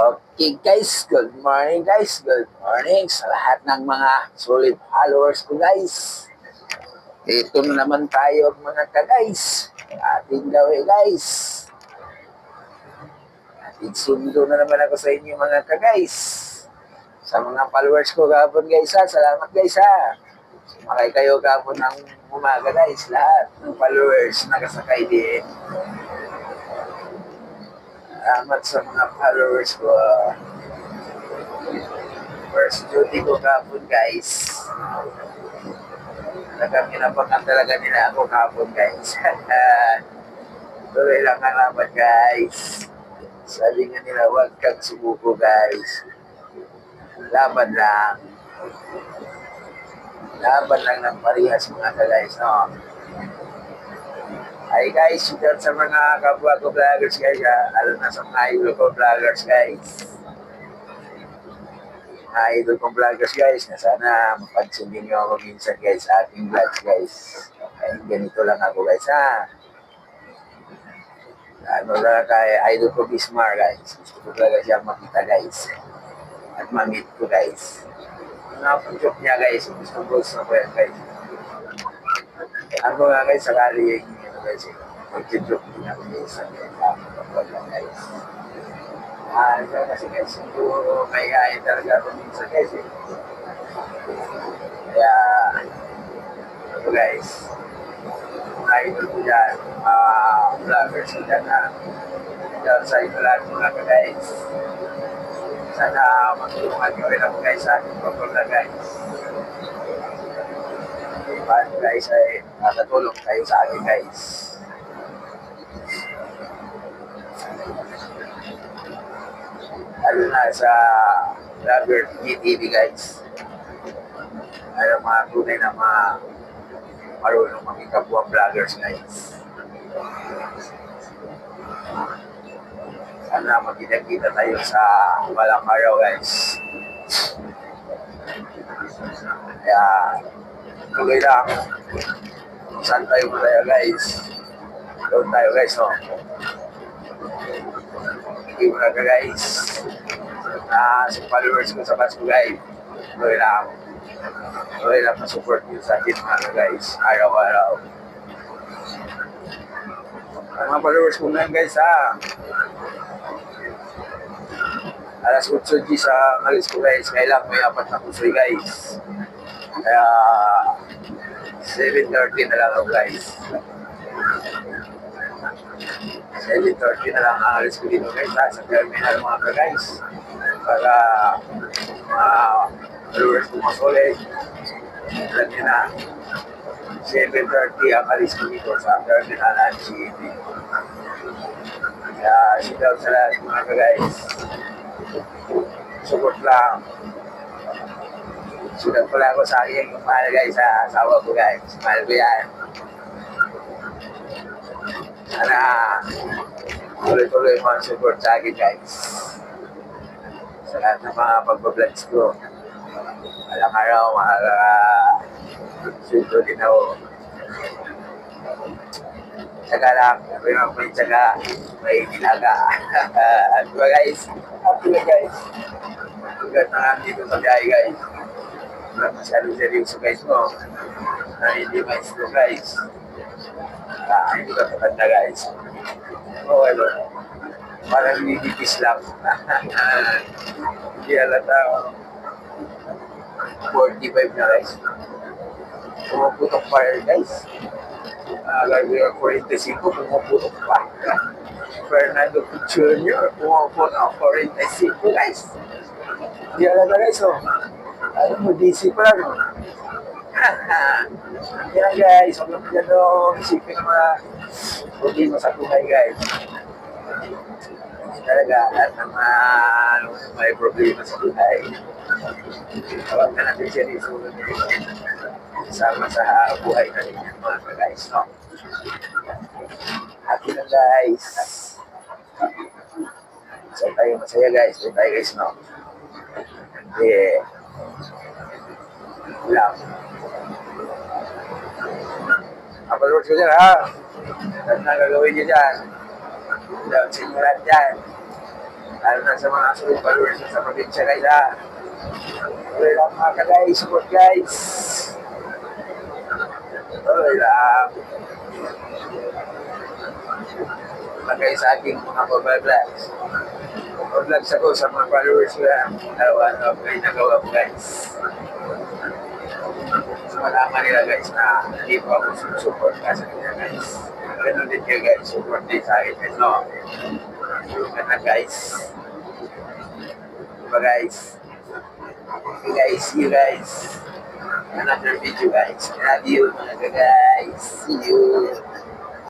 Okay guys, good morning guys, good morning sa lahat ng mga solid followers ko guys. Dito na naman tayo mga ka-guys. Ating gawin guys. Ating sundo na naman ako sa inyo mga ka-guys. Sa mga followers ko gabon guys ha, salamat guys ha. Sumakay kayo gabon ng umaga guys, lahat ng followers nakasakay din. Salamat sa mga followers ko. First duty ko kapon guys. Talagang kinabakan talaga nila ako kapon guys. Tuloy lang ang laban guys. Sabi nga nila huwag kang sumuko guys. Laban lang. Laban lang ng parehas mga guys, no? Hi guys, shout sa mga kapwa ko vloggers guys ha. Alam na sa mga idol ko vloggers guys. Idol kong vloggers guys, na sana mapansinin nyo ako minsan guys sa aking vlogs guys. Ay, ganito lang ako guys ha. Ano lang kay idol ko Bismar guys. Gusto ko talaga siya makita guys. At ma-meet ko guys. Napag-joke niya guys. Gusto ko yan guys. Ako nga guys, sakali yung guys. Mag-joke din ako guys. Guys. Kasi guys, siguro mayayain talaga ako minsan guys eh. Kaya, ito guys, mga idol ko dyan, vloggers ko dyan na dyan sa ito lahat mga guys. Sana magtulungan nyo rin ako guys sa aking pagpula guys. Paano guys ay nakatulong kayo sa akin guys. Lalo na sa Vlogger TV guys. Ay mga tunay na mga marunong makikapwa vloggers guys. Sana magkita-kita tayo sa walang araw guys. Kaya tuloy lang. Saan tayo malaya guys? Doon tayo guys, no? Hindi mo na ka guys. Sa followers ko sa Pasko guys. Tuloy lang. Tuloy lang na-support nyo sa akin mga guys. Araw-araw. Ang mga followers ko na guys ha. Alas 8 sa malis ko guys. Kailang may 4 na pusoy guys. Kaya 7:30 na lang ako guys. 7:30 na lang ang alis ko dito guys ha, sa terminal mga guys. Para followers ko masolid. Alam nyo na, 7:30 ang alis ko dito sa terminal at GED. Kaya sit out sa lahat mga guys. Support lang. Sulat ko lang ako sa aking mahal guys sa asawa ko guys. Mahal ko yan. Sana tuloy-tuloy mo ang support sa akin guys. Sa lahat ng mga pagbabloods ko. Alang araw, makaka-swito din ako. Tsaga lang, may tsaga, may nilaga. At diba guys? Happy guys. Hanggang na lang dito sa biyahe guys. Wala masyadong seryoso guys mo. Na hindi maestro guys. Hindi ka patanda guys. Okay ba? Parang nilipis lang. Hindi alata. 45 na guys. Pumuputok pa rin guys. Gagawin 45, pumuputok pa. Fernando Jr. pumuputok 45 guys. Hindi alata guys oh. Ayun mo, DC pa lang. Yan guys, huwag lang masyado isipin ng mga problema sa buhay guys. Talaga, lahat ng may problema sa buhay. Huwag na natin siya isulod sama sa buhay natin yan mga guys, no? Happy na guys. So tayo masaya guys, so tayo guys, no? Yeah. Lang. Upload ko dyan ha. Lahat na gagawin nyo dyan. Lahat sa inyo lahat dyan. Lalo na sa mga solid followers sa probinsya guys ha. Okay lang mga ka-guys, support guys. Okay lang. Bagay sa aking mga vlogs. Vlogs ako sa mga followers ko yan. Ano kayo nagawa ko guys. So malaman nila guys na hindi po ako support kasi nila guys. Ganun din kayo guys, support din sa akin guys, no? Ganun na guys. Diba guys? Okay guys, see you guys. Another video guys. Love you mga guys. See you.